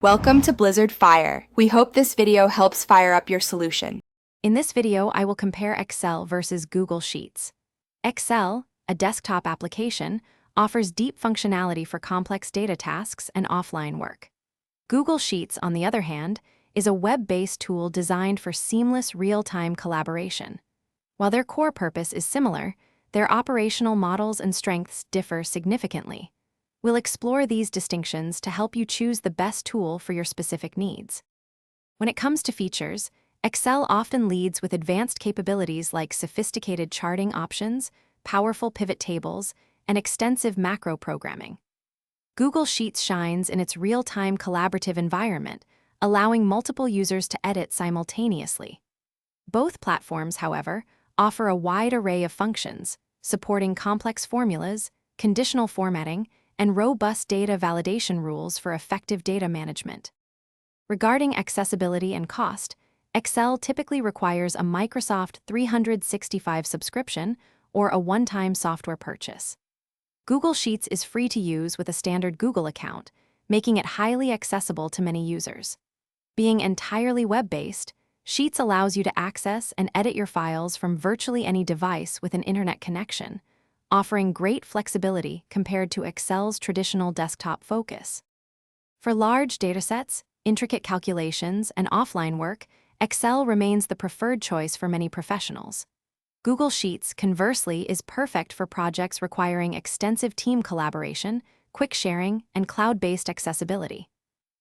Welcome to Blizzard Fire. We hope this video helps fire up your solution. In this video, I will compare Excel versus Google Sheets. Excel, a desktop application, offers deep functionality for complex data tasks and offline work. Google Sheets, on the other hand, is a web-based tool designed for seamless real-time collaboration. While their core purpose is similar, their operational models and strengths differ significantly. We'll explore these distinctions to help you choose the best tool for your specific needs. When it comes to features, Excel often leads with advanced capabilities like sophisticated charting options, powerful pivot tables, and extensive macro programming. Google Sheets shines in its real-time collaborative environment, allowing multiple users to edit simultaneously. Both platforms, however, offer a wide array of functions, supporting complex formulas, conditional formatting, and robust data validation rules for effective data management. Regarding accessibility and cost, Excel typically requires a Microsoft 365 subscription or a one-time software purchase. Google Sheets is free to use with a standard Google account, making it highly accessible to many users. Being entirely web-based, Sheets allows you to access and edit your files from virtually any device with an internet connection, offering great flexibility compared to Excel's traditional desktop focus. For large datasets, intricate calculations, and offline work, Excel remains the preferred choice for many professionals. Google Sheets, conversely, is perfect for projects requiring extensive team collaboration, quick sharing, and cloud-based accessibility.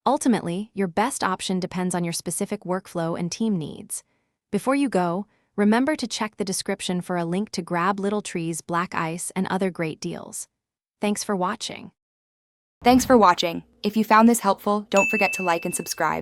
Ultimately, your best option depends on your specific workflow and team needs. Before you go, remember to check the description for a link to grab Little Tree's Black Ice and other great deals. Thanks for watching. Thanks for watching. If you found this helpful, don't forget to like and subscribe.